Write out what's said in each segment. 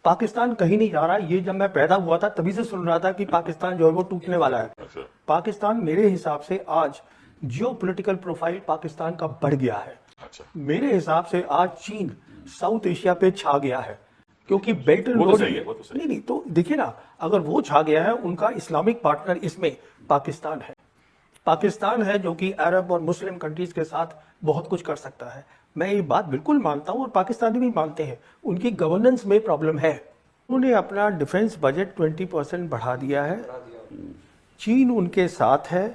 पाकिस्तान कहीं नहीं जा रहा। ये जब मैं पैदा हुआ था तभी से सुन रहा था कि पाकिस्तान जो है वो टूटने वाला है। अच्छा। पाकिस्तान मेरे हिसाब से आज जियोपॉलिटिकल प्रोफाइल पाकिस्तान का बढ़ गया है। अच्छा, मेरे हिसाब से आज चीन साउथ एशिया पे छा गया है, क्योंकि बेल्ट एंड वो तो रोड। सही है, वो तो सही है। नहीं तो देखिए ना, अगर वो छा गया है, उनका इस्लामिक पार्टनर इसमें पाकिस्तान है। पाकिस्तान है जो कि अरब और मुस्लिम कंट्रीज के साथ बहुत कुछ कर सकता है। मैं ये बात बिल्कुल मानता हूं और पाकिस्तानी भी मानते हैं, उनकी गवर्नेंस में प्रॉब्लम है। उन्होंने अपना डिफेंस बजट 20% बढ़ा दिया है। चीन उनके साथ है।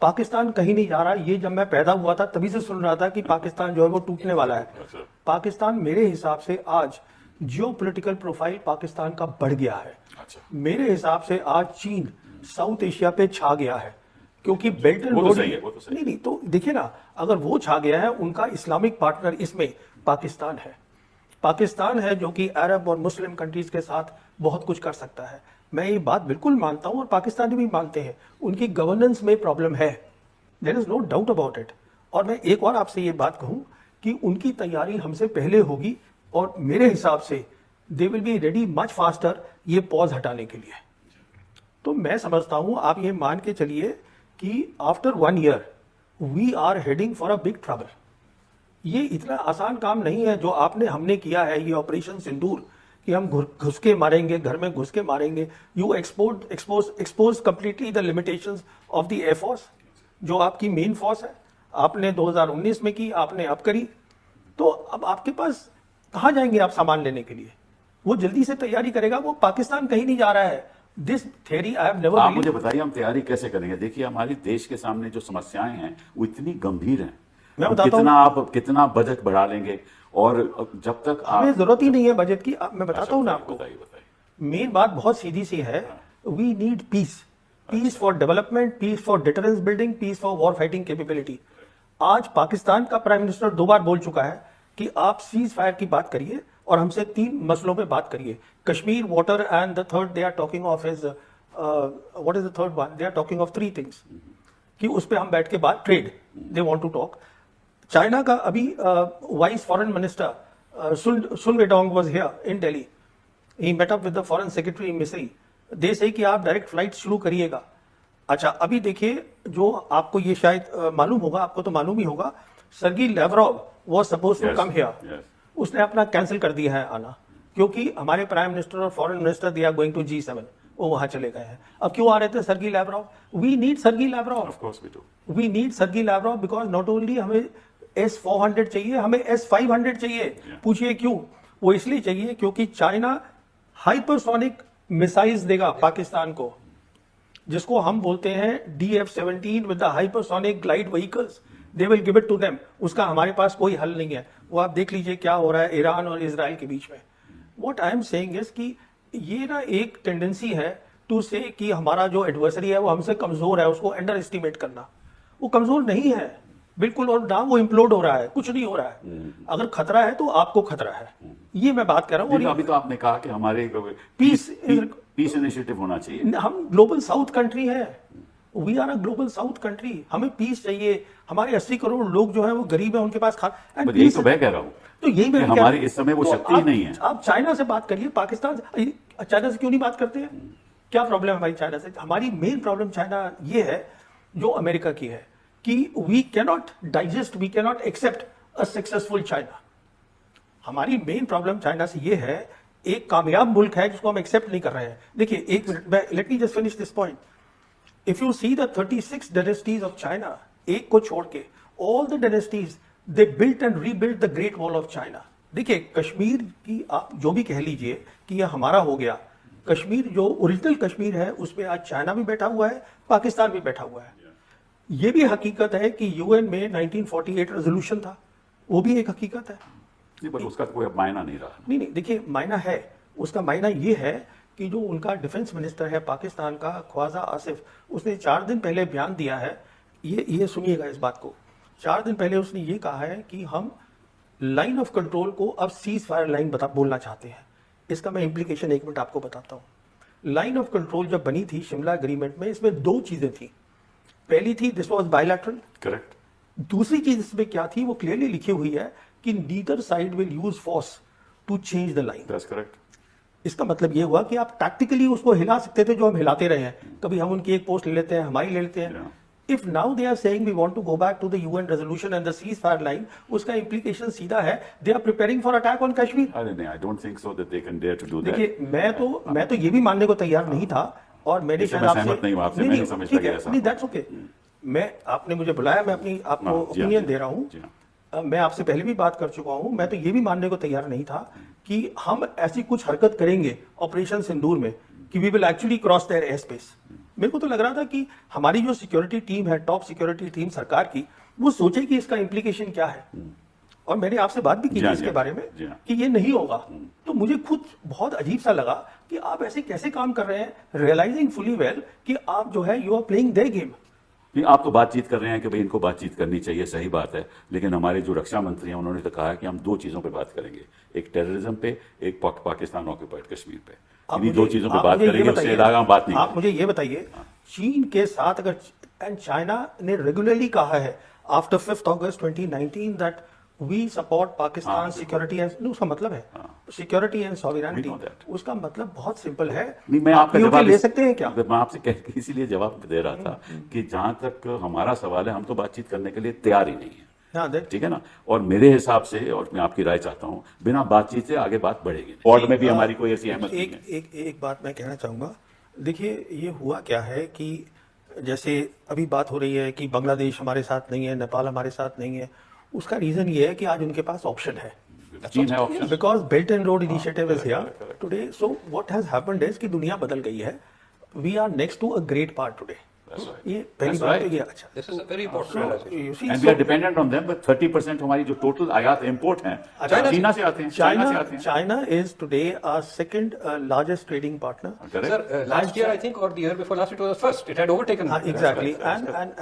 पाकिस्तान कहीं नहीं जा रहा। ये जब मैं पैदा हुआ था तभी से सुन रहा था कि पाकिस्तान जो है वो टूटने वाला है। अच्छा। पाकिस्तान मेरे हिसाब से आज जियोपॉलिटिकल प्रोफाइल पाकिस्तान का बढ़ गया है। अच्छा, मेरे हिसाब से आज चीन साउथ एशिया पे छा गया है, क्योंकि बेल्ट एंड वो तो रोड। सही है, वो तो सही है। नहीं तो देखिए ना, अगर वो छा गया है, उनका इस्लामिक पार्टनर इसमें पाकिस्तान है। पाकिस्तान है जो कि अरब और मुस्लिम कंट्रीज के साथ बहुत कुछ कर सकता है। मैं ये बात बिल्कुल मानता हूं और पाकिस्तानी भी मानते हैं, उनकी गवर्नेंस में प्रॉब्लम है। There is no doubt about it. और मैं एक और आपसे ये बात कहूं कि उनकी तैयारी हमसे पहले होगी और मेरे हिसाब से they will be ready much faster ये पॉज हटाने के लिए। तो मैं समझता हूं, आप ये मान के चलिए कि after 1 year we are heading for a big trouble. ये इतना आसान काम नहीं है जो हमने किया है, ये ऑपरेशन सिंदूर, कि हम घुस के मारेंगे, घर में घुस के मारेंगे। You expose completely the limitations of the air force, जो आपकी मेन फोर्स है। आपने 2019 में की, आपने अब करी, तो अब आपके पास कहाँ जाएंगे आप सामान लेने के लिए? वो जल्दी से तैयारी करेगा। वो पाकिस्तान कहीं नहीं जा रहा है। This theory I have never. आप मुझे बताइए, हम तैयारी कैसे करेंगे? देखिए, हमारे देश के सामने जो समस्याएं हैं वो इतनी गंभीर हैं। मैं हम बताता कितना आप कितना बजट बढ़ा लेंगे, और जब तक हमें जरूरत ही नहीं है बजट की। मैं बताता हूँ ना अच्छा, आपको। बताइए बताइए। मेन बात बहुत सीधी सी है। We need peace, peace for development, peace for deterrence building, peace for war fighting capability. आज पाकिस्तान का प्राइम मिनिस्टर 2 बार बोल चुका है कि आप सीज फायर की बात करिए और हमसे 3 मसलों पे बात करिए। Kashmir, water and the third they are talking of is what is the third one? They are talking of 3 things कि उस पे हम बैठ के बात, trade they want to talk. China का अभी vice foreign minister Sun Weidong was here in Delhi. He met up with the foreign secretary Misri. They से कि आप डायरेक्ट फ्लाइट शुरू करिएगा। अच्छा, अभी देखिए, जो आपको ये शायद मालूम होगा, आपको तो मालूम ही होगा, Sergey Lavrov was suppose to come here. yes. उसने अपना कैंसिल कर दिया है आना, क्योंकि हमारे प्राइम मिनिस्टर और foreign minister they are going to G7, वो वहां चले गए हैं। अब क्यों आ रहे थे Sergey Lavrov? We need Sergey Lavrov. Of course we do. We need Sergey Lavrov because not only हमें S-400 चाहिए, हमें S-500 चाहिए। पूछिए क्यों? वो इसलिए चाहिए क्योंकि चाइना हाइपरसोनिक मिसाइल्स देगा पाकिस्तान को, जिसको हम बोलते हैं DF-17 with the hypersonic glide vehicles. They will give it to them. उसका हमारे पास कोई हल नहीं है। वो आप देख लीजिए क्या हो रहा है ईरान और इजराइल के बीच में। What I am saying is कि ये ना एक टेंडेंसी है टू से कि हमारा जो एडवर्सरी है वो हमसे कमजोर है, उसको अंडर एस्टिमेट करना। वो कमजोर नहीं है बिल्कुल, और ना वो इम्प्लोड हो रहा है, कुछ नहीं हो रहा है। अगर खतरा है तो आपको खतरा है, ये मैं बात कर रहा हूँ। अभी तो आपने कहा कि हमारे पीस इनिशिएटिव होना चाहिए। हम ग्लोबल साउथ कंट्री है। We are a global south country. हमें पीस चाहिए। हमारे 80 करोड़ लोग जो है वो गरीब है, उनके पास यही तो मैं कह रहा हूँ, तो यही मैं हमारी इस समय वो शक्ति ही नहीं है। आप चाइना से बात करिए, पाकिस्तान से। चाइना से क्यों नहीं बात करते हैं? क्या प्रॉब्लम है भाई चाइना से? हमारी मेन प्रॉब्लम चाइना ये है जो अमेरिका की है कि we cannot digest, we cannot accept a successful China. हमारी मेन प्रॉब्लम चाइना से ये है, एक कामयाब मुल्क है जिसको हम एक्सेप्ट नहीं कर रहे हैं। देखिए, एक minute, let me just finish this point. If you see the 36 dynasties of China, एक को छोड़ के all the dynasties they built and rebuilt the great wall of China. देखिए, कश्मीर की आप जो भी कह लीजिए कि यह हमारा हो गया, कश्मीर जो ओरिजिनल कश्मीर है उसमें आज चाइना भी बैठा हुआ है, पाकिस्तान भी बैठा हुआ है। यह भी हकीकत है कि यूएन में 1948 रेजोल्यूशन था, वो भी एक हकीकत है। नहीं, पर उसका कोई मायना नहीं रहा। नहीं, देखिए मायना है। उसका मायना ये है कि जो उनका डिफेंस मिनिस्टर है पाकिस्तान का, ख्वाजा आसिफ, उसने 4 दिन पहले बयान दिया है। ये सुनिएगा इस बात को। 4 दिन पहले उसने ये कहा है कि हम लाइन ऑफ कंट्रोल को अब सीज फायर लाइन बोलना चाहते हैं। इसका मैं इम्प्लीकेशन 1 मिनट आपको बताता हूँ। लाइन ऑफ कंट्रोल जब बनी थी शिमला एग्रीमेंट में, इसमें 2 चीजें थी। पहली थी दिस वाज बायलैटरल। करेक्ट। दूसरी चीज इसमें क्या थी, वो क्लियरली लिखी हुई है कि neither side will use force to change the line. That's correct. इसका मतलब ये हुआ कि आप टैक्टिकली उसको हिला सकते थे, जो हम हिलाते रहे हैं। कभी हम उनकी एक पोस्ट ले लेते हैं, हमारी ले लेते हैं। If now they are saying we want to go back to the UN resolution and the ceasefire line, उसका इंप्लीकेशन सीधा है they are preparing for attack on Kashmir. अरे नहीं, I don't think so that they can dare to do that. देखिए मैं तो ये भी मानने को तैयार नहीं था, और मेरे इससे मैं सहमत नहीं हूं आपसे, मैं नहीं समझता कि ऐसा। नहीं, दैट्स ओके। मैं आपने मुझे बुलाया, मैं अपनी आपको ओपिनियन दे रहा हूँ। मैं आपसे पहले भी बात कर चुका हूं, मैं तो ये भी मानने को तैयार नहीं था कि हम ऐसी कुछ हरकत करेंगे ऑपरेशन सिंदूर में कि we will actually cross their airspace. मेरे को तो लग रहा था कि हमारी जो सिक्योरिटी टीम है, टॉप सिक्योरिटी टीम सरकार की, वो सोचे कि इसका इंप्लीकेशन क्या है। और मैंने आपसे बात भी की थी इसके बारे में कि ये नहीं होगा। तो मुझे खुद बहुत अजीब सा लगा कि आप ऐसे कैसे काम कर रहे हैं, रियलाइजिंग फुली वेल कि आप जो है you are playing their game. नहीं, आप तो बातचीत कर रहे हैं कि भाई इनको बातचीत करनी चाहिए, सही बात है, लेकिन हमारे जो रक्षा मंत्री हैं उन्होंने तो कहा है कि हम 2 चीजों पे बात करेंगे, एक टेररिज्म पे, एक पाकिस्तान ऑक्युपाइड कश्मीर पे। इन्हीं 2 चीजों पे बात करेंगे, उससे इलावा हम बात नहीं। आप मुझे ये बताइए, चीन के साथ अगर, एंड चाइना ने रेगुलरली कहा है after 5 August 2019 that we support Pakistan security and, उसका मतलब है सिक्योरिटी एंड सॉवरेनिटी। उसका मतलब बहुत सिंपल है। नहीं, मैं आपका जवाब ले सकते हैं क्या? मैं आपसे इसीलिए जवाब दे रहा था कि जहां तक हमारा सवाल है, हम तो बातचीत करने के लिए तैयार ही नहीं है। ठीक है ना। और मेरे हिसाब से, और मैं आपकी राय चाहता हूं, बिना बातचीत से आगे बात बढ़ेगी। बोर्ड में भी हमारी कोई ऐसी अहमत नहीं है। एक बात मैं कहना चाहूंगा। देखिए, ये हुआ क्या है कि जैसे अभी बात हो रही है कि बांग्लादेश हमारे साथ नहीं है, नेपाल हमारे साथ नहीं है, उसका रीजन ये है कि आज उनके पास ऑप्शन है। चीन है option, because belt and road initiative is here today. So what has happened is कि दुनिया बदल गई है। We are next to a great part today. ये पहली बात है। अच्छा, this is a very important and we are dependent on them, but 30% हमारी जो टोटल आयात इंपोर्ट हैं चाइना से आते हैं। China is today our second largest trading partner. Sir, last year I think, or the year before last, it was the first. It had overtaken. Exactly.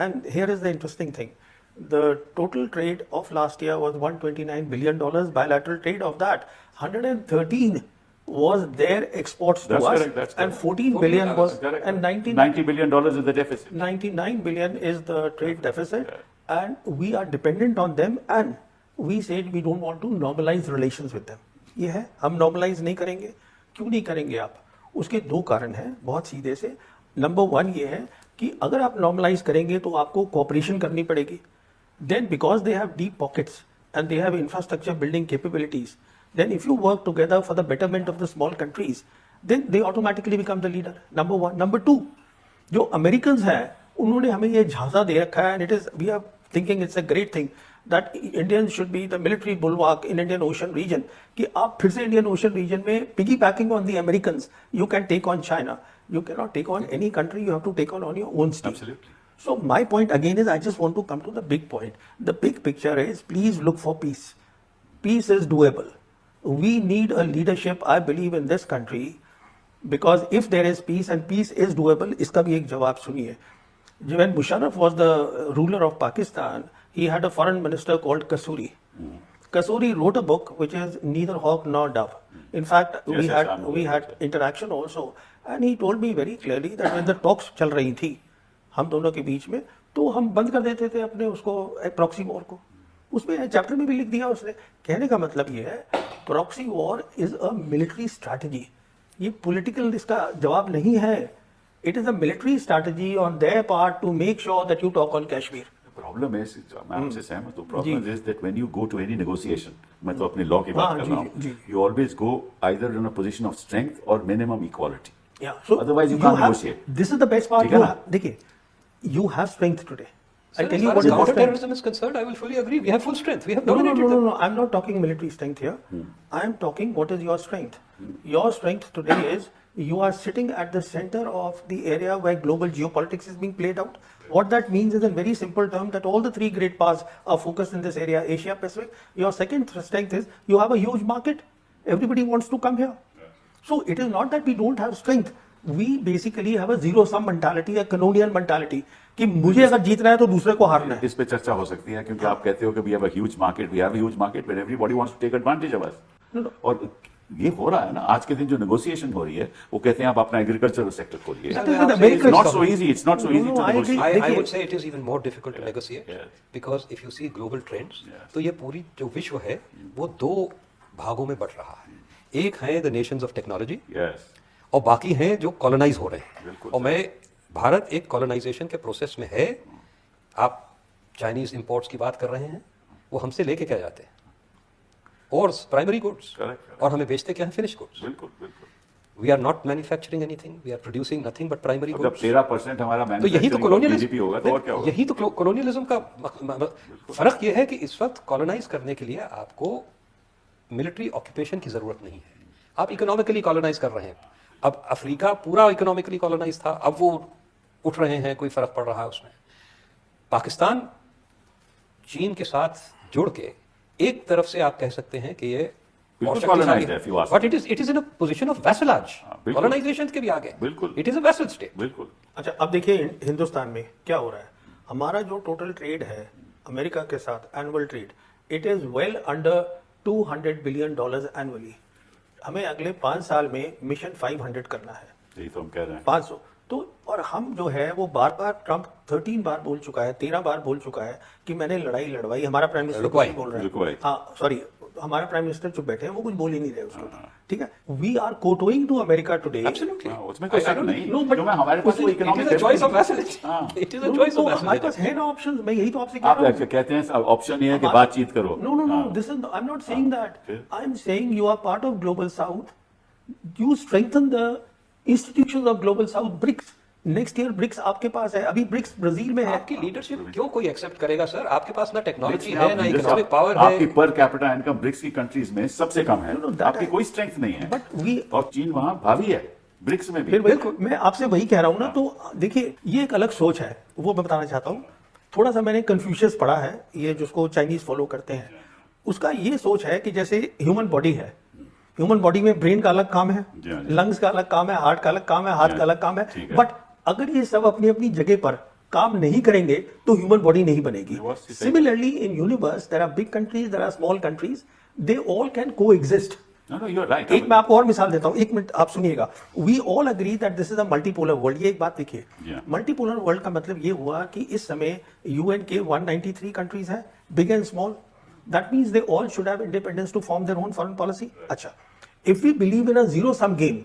And here is the interesting thing. The total trade of last year was $129 billion. Bilateral trade of that, 113 was their exports to us, and 14 billion was, and $90 billion is the deficit. 99 billion is the trade deficit, and we are dependent on them, and we said we don't want to normalize relations with them. ये है, हम normalize नहीं करेंगे। क्यों नहीं करेंगे आप? उसके 2 कारण हैं बहुत सीधे से। नंबर 1 ये है कि अगर आप normalize करेंगे तो आपको cooperation करनी पड़ेगी। Then because they have deep pockets and they have infrastructure building capabilities, then if you work together for the betterment of the small countries, then they automatically become the leader. Number 1. Number 2, जो Americans हैं, उन्होंने हमें ये झांसा दे रखा है, and it is, we are thinking it's a great thing that Indians should be the military bulwark in Indian Ocean region, कि आप फिर से Indian Ocean region में piggybacking on the Americans, you can take on China. You cannot take on any country, you have to take on your own state. Absolutely. So my point again is, I just want to come to the big point. The big picture is, please look for peace. Peace is doable. We need a leadership, I believe, in this country, because if there is peace and peace is doable, इसका भी एक जवाब सुनिए। When Musharraf was the ruler of Pakistan, he had a foreign minister called Kasuri. Kasuri wrote a book which is Neither Hawk Nor Dove. In fact, we had interaction also, and he told me very clearly that when the talks चल रही थी हम दोनों के बीच में, तो हम बंद कर देते थे अपने उसको प्रॉक्सी वॉर को। उसमें चैप्टर में भी लिख दिया उसने। कहने का मतलब ये है, proxy war is a military strategy. ये पॉलिटिकल इसका जवाब नहीं है। It is a military strategy on their part to make sure that you talk on Kashmir. Problem है, मैं आपसे सहमत हूँ। Problem is that when you go to any negotiation, मैं तो अपने लॉ की बात कर रहा हूँ, you always go either in a position of strength और minimum equality. Otherwise you can't negotiate. This is the best part. देखिए, you have strength today. Sir, I tell you what, counter-terrorism is concerned, I will fully agree. We have full strength. We have dominated them. No. I'm not talking military strength here. I am talking what is your strength. Your strength today is you are sitting at the center of the area where global geopolitics is being played out. What that means is, in very simple terms, that all the 3 great powers are focused in this area, Asia Pacific. Your second strength is you have a huge market. Everybody wants to come here. So it is not that we don't have strength. We basically have a zero-sum mentality, a colonial mentality, कि मुझे अगर जीतना है तो दूसरे को हारना है। इस पे चर्चा हो सकती है, क्योंकि आप कहते हो कि we have a huge market, we have a huge market, but everybody wants to take advantage of us. और ये हो रहा है ना, आज के दिन जो नेगोशिएशन हो रही है, वो कहते हैं आप अपना एग्रीकल्चरल सेक्टर खोलिए। It's not so easy. It's not so easy to negotiate. I would say it is even more difficult to negotiate, because if you see global trends, तो ये पूरी जो विश्व है वो 2 भागों में बट रहा है। एक हैं the Nations of technology yes और बाकी हैं जो कॉलोनाइज हो रहे हैं। बिल्कुल और मैं भारत एक कॉलोनाइजेशन के प्रोसेस में है। आप चाइनीज इंपोर्ट्स की बात कर रहे हैं, वो हमसे लेके क्या जाते हैं और प्राइमरी गुड्स, करेक्ट और हमें बेचते क्या है फिनिश गुड्स। बिल्कुल बिल्कुल। We are not manufacturing anything, we are producing nothing but primary जब गुड्स। 13% हमारा तो यही तो मैन्युफैक्चरिंग कॉलोनियलिज्म जीडीपी होगा तो और क्या होगा? यही तो कॉलोनियलिज्म का फर्क ये है कि इस वक्त कॉलोनाइज करने के लिए आपको मिलिट्री ऑक्यूपेशन की जरूरत नहीं है, आप इकोनॉमिकली कॉलोनाइज कर रहे हैं। अब अफ्रीका पूरा इकोनॉमिकली कॉलोनाइज था, अब वो उठ रहे हैं, कोई फर्क पड़ रहा है उसमें। पाकिस्तान चीन के साथ जुड़ के एक तरफ से आप कह सकते हैं कि ये बिल्कुल colonized है, if you ask me. But it is in a position of vassalage, बिल्कुल। कॉलोनाइजेशन के भी आगे बिल्कुल। It is a vassal state. बिल्कुल अच्छा, अब देखिए हिंदुस्तान में क्या हो रहा है। हमारा जो टोटल ट्रेड है अमेरिका के साथ, annual trade, it is well under $200 billion annually. हमें अगले 5 साल में मिशन 500 करना है, यही तो हम कह रहे हैं। 500। तो और हम जो है वो बार बार, ट्रंप 13 बार बोल चुका है, 13 बार बोल चुका है कि मैंने लड़ाई लड़वाई। हमारा प्राइम मिनिस्टर कुछ नहीं बोल रहा रुकवाई। है। हाँ सॉरी, हमारा प्राइम मिनिस्टर चुप बैठे हैं, वो कुछ बोल ही नहीं रहे उसके ऊपर। ठीक है, we are kowtowing to America today. Absolutely. हाँ, उसमें कोई शक नहीं। No, but क्योंकि हमारे पास वो It economic is a choice of vassalage. हाँ। It is a choice of हमारे vassalage. पास है ना ऑप्शन। मैं यही तो आपसे कह आप रहा हूँ। कहते हैं ऑप्शन ये है कि बातचीत करो। No, no, no. हाँ। This is. I'm not saying that. फिर? I'm saying you are part of Global South. You strengthen the institutions of Global South. BRICS. Next year BRICS आपके पास है। अभी BRICS ब्राजील में है। आपकी लीडरशिप क्यों कोई एक्सेप्ट करेगा सर? आपके पास ना टेक्नोलॉजी लेकिन है आप ना leaders- इकोनॉमिक पावर आपकी है। पर कैपिटा इनकम ब्रिक्स की कंट्रीज में सबसे कम है। No, no, that आपकी I- कोई स्ट्रेंथ नहीं है। But we- और चीन वहां भावी है ब्रिक्स में भी। फिर बिल्कुल मैं आपसे वही कह रहा हूँ ना। तो देखिए ये एक अलग सोच है, वो मैं बताना चाहता हूँ। थोड़ा सा मैंने कन्फ्यूशियस पढ़ा है, ये जिसको चाइनीज फॉलो करते हैं, उसका ये सोच है कि जैसे ह्यूमन बॉडी है, ह्यूमन बॉडी में ब्रेन का अलग काम है, जी हाँ, जी। लंग्स का अलग काम है, हार्ट का अलग काम है, हाथ जी का अलग काम है। ठीक है। बट अगर ये सब अपनी अपनी जगह पर काम नहीं करेंगे तो ह्यूमन बॉडी नहीं बनेगी। वो सही- similarly in universe there are big countries, there are small countries, they all can coexist. No, no, you're right. एक मैं आपको और मिसाल देता हूं, एक मिनट आप सुनिएगा। We all agree that this is a multipolar world. ये एक बात देखिए, Yeah. मल्टीपोलर वर्ल्ड का मतलब ये हुआ कि इस समय यूएन के 193 कंट्रीज हैं, big and small. That means they all should have independence to form their own foreign policy. अच्छा, if we believe in a zero sum game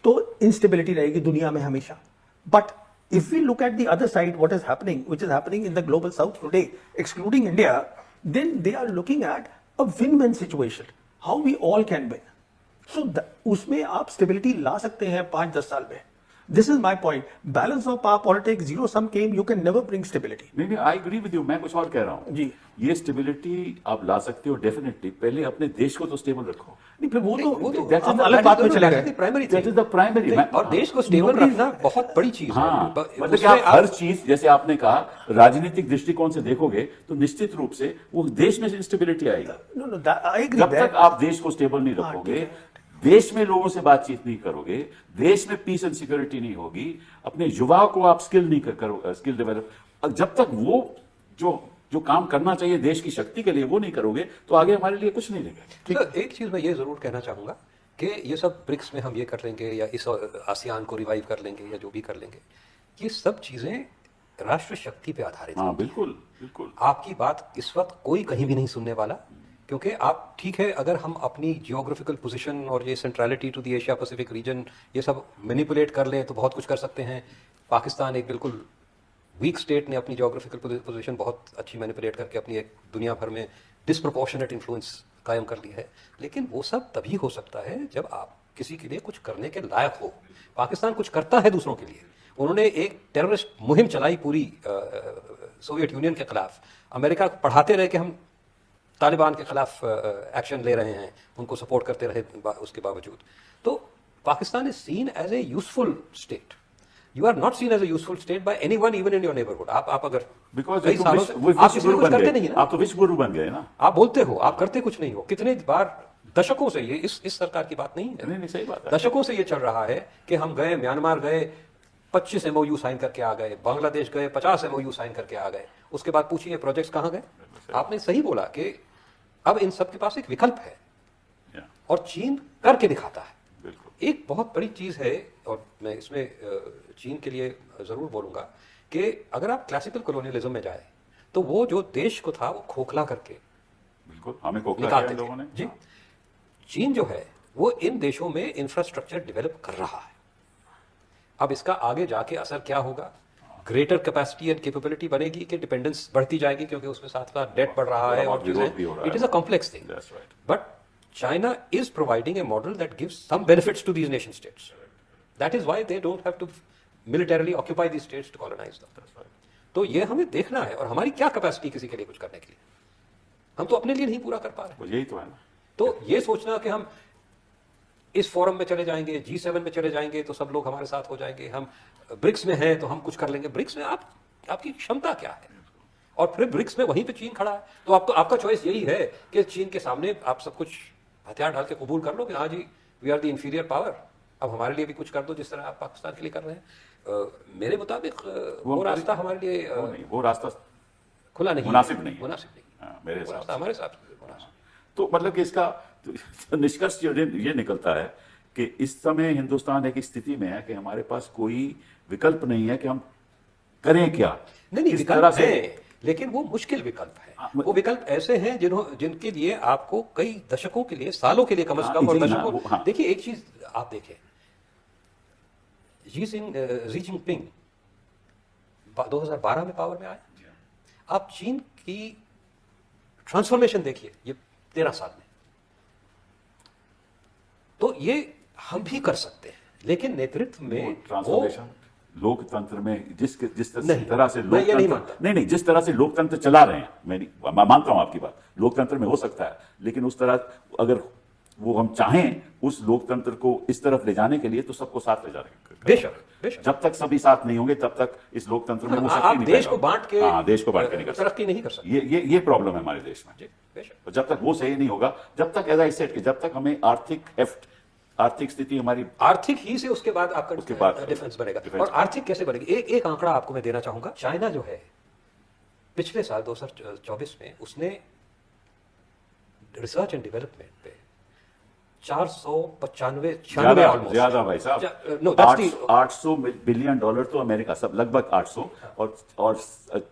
तो इंस्टेबिलिटी रहेगी दुनिया में हमेशा। But if we look at the other side, what is happening, which is happening in the global south today, excluding India, then they are looking at a win-win situation, how we all can win. So उसमें आप stability ला सकते हैं 5-10 साल में। This is my point. Balance of power politics, zero sum game, you can never bring stability. नहीं, I agree with you. मैं कुछ और कह रहा हूँ। जी। ये स्टेबिलिटी आप ला सकते हो डेफिनेटली। पहले अपने देश को तो स्टेबल रखो। नहीं फिर वो तो That is हम the- अलग बात में चले गए। Primary That is the primary. और देश को स्टेबल Nobody- रखना बहुत बड़ी चीज है। हाँ, मतलब कि उसमें आप हर चीज, जैसे आपने कहा, राजनीतिक दृष्टिकोण से देखोगे तो निश्चित रूप से वो देश में इंस्टेबिलिटी आएगी। No, no, that, I agree जब that. तक आप देश को स्टेबल नहीं हाँ, रखोगे, ठीक देश में लोगों से बातचीत नहीं करोगे, देश में पीस एंड सिक्योरिटी नहीं होगी, अपने युवाओं को आप स्किल नहीं करो, स्किल डेवलप, जब तक वो जो काम करना चाहिए देश की शक्ति के लिए वो नहीं करोगे तो आगे हमारे लिए कुछ नहीं रहेगा। तो एक चीज मैं ये जरूर कहना चाहूंगा कि ये सब ब्रिक्स में हम ये कर लेंगे या इस आसियान को रिवाइव कर लेंगे या जो भी कर लेंगे, ये सब चीजें राष्ट्र शक्ति पे आधारित हाँ हैं। बिल्कुल बिल्कुल। आपकी बात इस वक्त कोई कहीं भी नहीं सुनने वाला, क्योंकि आप ठीक है, अगर हम अपनी जियोग्राफिकल पोजीशन और ये centrality to the Asia Pacific region ये सब मैनिपुलेट कर लें तो बहुत कुछ कर सकते हैं। पाकिस्तान एक बिल्कुल वीक स्टेट ने अपनी जियोग्राफिकल पोजीशन बहुत अच्छी मैनिपुलेट करके अपनी एक दुनिया भर में डिसप्रोपोर्शनेट इन्फ्लुएंस कायम कर ली है। लेकिन वो सब तभी हो सकता है जब आप किसी के लिए कुछ करने के लायक हो। पाकिस्तान कुछ करता है दूसरों के लिए। उन्होंने एक टेररिस्ट मुहिम चलाई पूरी सोवियत यूनियन के खिलाफ। अमेरिका को पढ़ाते रहे कि हम तालिबान के खिलाफ एक्शन ले रहे हैं, उनको सपोर्ट करते रहे उसके बावजूद। तो Pakistan is seen as a useful state. You are not seen as a useful state by anyone even in your neighbourhood. आप अगर बिकॉज कई सालों से आप किसी को कुछ करते नहीं ना, आप तो विश्व गुरु बन गए ना। आप बोलते हो, आप करते कुछ नहीं हो। कितने बार दशकों से, ये इस सरकार की बात नहीं है, नहीं सही बात है। दशकों से ये चल रहा है कि हम गए म्यांमार गए 25 MOU साइन करके आ गए, बांग्लादेश गए 50 MOU साइन करके आ गए। उसके बाद पूछिए प्रोजेक्ट्स कहाँ गए। आपने सही बोला कि अब इन सब के पास एक विकल्प है Yeah, और चीन करके दिखाता है। बिल्कुल। एक बहुत बड़ी चीज है और मैं इसमें चीन के लिए जरूर बोलूंगा कि अगर आप क्लासिकल कॉलोनियलिज्म में जाए तो वो जो देश को था वो खोखला करके बिल्कुल हमें खोखला निकालते किया लोगों ने। थे। जी, चीन जो है वो इन देशों में इंफ्रास्ट्रक्चर डेवलप कर रहा है। अब इसका आगे जाके असर क्या होगा? ग्रेटर कैपेसिटी एंड कैपेबिलिटी बनेगी कि डिपेंडेंस बढ़ती जाएगी, क्योंकि उसमें साथ साथ डेट बढ़ रहा है और चीजें, it is a complex thing. That's right. But China is providing a model that gives some benefits to these nation states. That is why they don't have to militarily occupy these states to colonize them. तो ये हमें देखना है, और हमारी क्या capacity किसी के लिए कुछ करने के लिए, हम तो अपने लिए नहीं पूरा कर पा रहे। यही तो है ना। तो ये सोचना कि हम इस फोरम में चले जाएंगे, G7 में चले जाएंगे तो सब लोग हमारे साथ हो जाएंगे, हम ब्रिक्स में हैं तो हम कुछ कर लेंगे। ब्रिक्स में आपकी क्षमता क्या है? और फिर ब्रिक्स में वहीं पे चीन खड़ा है, तो आपका चॉइस यही है कि चीन के सामने आप सब कुछ हथियार डाल के कबूल कर लो कि हाँ जी we are the inferior power, अब हमारे लिए भी कुछ कर दो जिस तरह आप पाकिस्तान के लिए कर रहे हैं। मेरे मुताबिक वो रास्ता हमारे लिए वो रास्ता खुला नहीं, मुनासिब नहीं है। मुनासिब नहीं, हाँ, मेरे वो हिसाब रास्ता से। हमारे हिसाब से मुनासिब। तो मतलब कि इसका निष्कर्ष ये निकलता है कि इस समय हिंदुस्तान एक स्थिति में है कि हमारे पास कोई विकल्प नहीं है कि हम करें क्या। नहीं, इस विकल्प तरह से है, लेकिन वो मुश्किल विकल्प है। हाँ, वो विकल्प ऐसे हैं जिनके लिए आपको कई दशकों के लिए, सालों के लिए कम से हाँ, कम, और इसीलिए दशकों। हाँ। देखिए एक चीज आप देखें, शी जिनपिंग 2012 में पावर में आए। आप चीन की ट्रांसफॉर्मेशन देखिए ये 13 साल में। तो ये हम भी कर सकते हैं, लेकिन नेतृत्व में ट्रांसफॉर्मेशन लोकतंत्र में जिस नहीं, तरह से मैं ये नहीं लोकतंत्र मानता। नहीं जिस तरह से लोकतंत्र चला रहे हैं, मैं मानता हूं आपकी बात, लोकतंत्र में हो सकता है, लेकिन उस तरह अगर वो हम चाहें उस लोकतंत्र को इस तरफ ले जाने के लिए तो सबको साथ ले जाने बेशक, बेशक। जब तक सभी साथ नहीं होंगे तब तक इस लोकतंत्र में वो शक्ति आप नहीं देश पैदा को होगी। बांट के हाँ, देश को बांट के नहीं कर सकते। तरक्की नहीं कर सकते। ये प्रॉब्लम है हमारे देश में। जी, बेशक। तो जब तक वो सही नहीं होगा, जब तक एज आई सेड कि जब तक हमें आर्थिक स्थिति हमारी आर्थिक ही से उसके बाद आपका उसके बाद डिफेंस बनेगा। डिफेंस। और आर्थिक कैसे बनेगी? एक आंकड़ा आपको मैं देना चाहूंगा। चाइना जो है पिछले साल 2024 में उसने रिसर्च एंड डेवलपमेंट पे 495 ऑलमोस्ट ज्यादा भाई साहब, नो दैट्स 800 बिलियन डॉलर तो अमेरिका, सब लगभग 800, और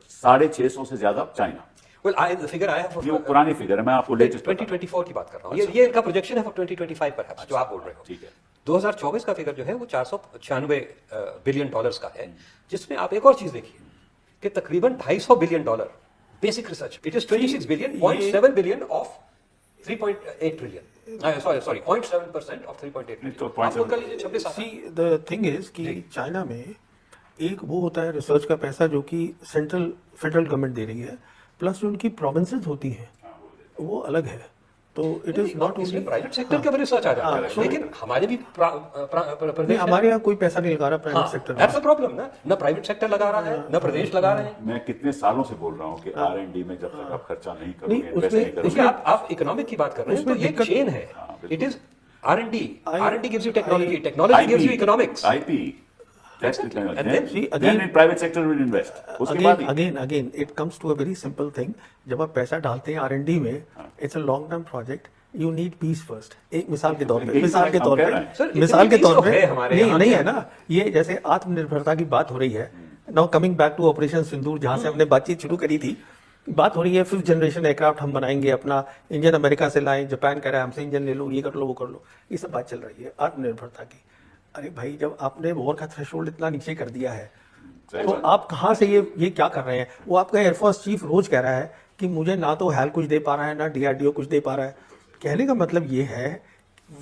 650 से ज्यादा China. Well I the figure I have ये वो पुरानी फिगर है, मैं आपको लेटेस्ट 2024 की बात कर रहा हूं। ये इनका प्रोजेक्शन है फॉर 2025 परहैप्स, जो आप बोल रहे हो। ठीक है। 2024 का फिगर जो है वो 496 बिलियन डॉलर्स का है, जिसमें आप एक और चीज देखिए कि तकरीबन 250 billion dollar basic research, it is 26 billion, 0.7 billion of 3.8 trillion, sorry 0.7% of 3.8 trillion. तो आप लोग कर लीजिए 26 सी द थिंग इज कि चाइना में एक वो होता है रिसर्च का पैसा जो कि फेडरल गवर्नमेंट दे रही है, प्लस जो उनकी प्रोविंसेस होती हैं वो अलग है। तो it is not only private sector का भी रिसर्च आ जाता है, लेकिन हमारे भी प्रदेश हमारे यहाँ कोई पैसा नहीं लगा रहा प्राइवेट सेक्टर में। दैट्स द प्रॉब्लम ना, ना प्राइवेट सेक्टर लगा रहा है ना प्रदेश लगा रहे हैं। मैं कितने सालों से बोल रहा हूँ कि R&D में जब तक आप खर्चा नहीं करोगे, नहीं, इन्वेस्ट उसमें- नहीं करोगे। देखिए आप इकोनॉमिक की बात कर रहे हैं, तो उसमें ये एक दिक्कत- चेन है। बिल्कुल। It is R&D gives you technology, technology gives you economics. IP, that's the technology. And Then- see, then again- in private sector will invest. उसके बाद he- again it comes to a very simple thing. जब आप पैसा डालते हैं R&D में, it's a long term project, you need peace first. एक मिसाल के तौर पे, यही मिसाल के हम तौर कह रहे हैं। पे, सर, मिसाल के इतनी तौर peace पे तो है हमारे नहीं यहाँ नहीं पे। है ना। ये जैसे आत्मनिर्भरता की बात हो रही है, now coming back to operation Sindoor, जहां से हमने बातचीत शुरू करी थी, बात हो रही है 5th जनरेशन एयरक्राफ्ट हम बनाएंगे, अपना इंजन अमेरिका से लाएं, जापान कह रहा है हमसे इंजन ले लो, ये कर लो वो कर लो, ये सब बात चल रही है आत्मनिर्भरता की। अरे भाई, जब आपने वॉर का थ्रेशोल्ड इतना नीचे कर दिया है, तो आप कहाँ से ये क्या कर रहे हैं? वो आपका एयरफोर्स चीफ रोज कह रहा है कि मुझे ना तो हैल कुछ दे पा रहा है, ना DRDO कुछ दे पा रहा है। कहने का मतलब ये है,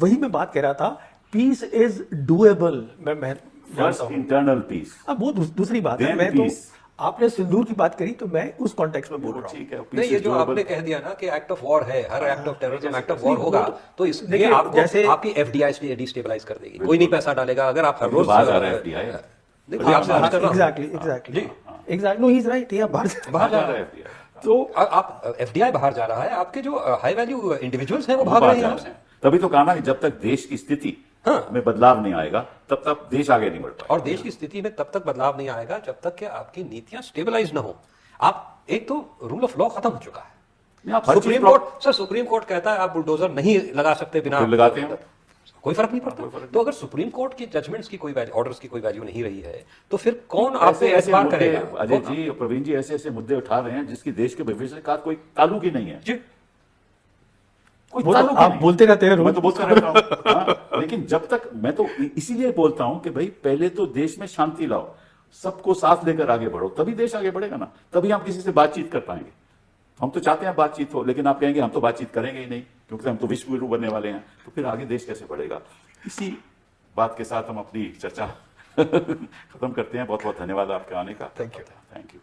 वही मैं बात कह रहा था, पीस इज डूएबल। मैं जानता First हूँ। internal peace. अब वो दूसरी बात है। Then मैं तो peace. आपने सिंदूर की बात करी तो मैं उस कॉन्टेक्स्ट में बोल रहा हूँ। ठीक है, peace नहीं, ये is जो doable. आपने कह दिया ना कि एक्ट ऑफ वॉर है, हर act of terrorism act of war नहीं, होगा, वो तो इसलिए देखिए, आपको जैसे- आपकी FDI डिस्टेबलाइज कर देगी। कोई नहीं पैसा डालेगा अगर आप हर रोज बाहर जा रहा है FDI। देखिए, आपसे बात कर रहा हूं। Exactly no he is right. ये बाहर से- बाहर जा जा रहा रहा है। है FDI। तो आप FDI बाहर जा रहा है, आपके जो हाई वैल्यू इंडिविजुअल्स हैं वो वो भाग बात रहे हैं जा यहाँ रहे से। हैं। तभी तो कहा ना कि जब तक देश की स्थिति में बदलाव नहीं आएगा तब तक देश आगे नहीं बढ़ पाएगा। और देश की स्थिति में तब तक बदलाव नहीं आएगा जब तक कि आपकी नीतियां स्टेबलाइज ना हो। आप एक तो रूल ऑफ लॉ खत्म हो चुका है। नहीं, आप हर चीज सुप्रीम कोर्ट सुप्रीम कोर्ट कहता है आप बुलडोजर नहीं लगा सकते बिना, फिर लगाते हैं। कोई फर्क नहीं पड़ता। तो अगर सुप्रीम कोर्ट की जजमेंट्स की कोई ऑर्डर्स की कोई वैल्यू नहीं रही है, तो फिर कौन आप पे ऐसे एतबार मुद्दे, करेगा? अजय जी, प्रवीण जी, ऐसे ऐसे मुद्दे उठा रहे हैं जिसकी देश के भविष्य का कोई ताल्लुक ही नहीं है। जी, कोई वो तो ताल्लुक ही आप नहीं। बोलते रहते हैं रोज। मैं तो बोलता रहता हूँ। हाँ, लेकिन जब तक मैं तो इसीलिए बोलता हूं कि भाई पहले तो देश में शांति लाओ, सबको साथ लेकर आगे बढ़ो, तभी देश आगे बढ़ेगा ना, तभी हम किसी से बातचीत कर पाएंगे। हम तो चाहते हैं बातचीत हो, लेकिन आप कहेंगे हम तो बातचीत करेंगे ही नहीं क्योंकि हम तो विश्व गुरु बनने वाले हैं, तो फिर आगे देश कैसे बढ़ेगा। इसी बात के साथ हम अपनी चर्चा खत्म करते हैं। बहुत बहुत धन्यवाद आपके आने का। Thank you. Thank you.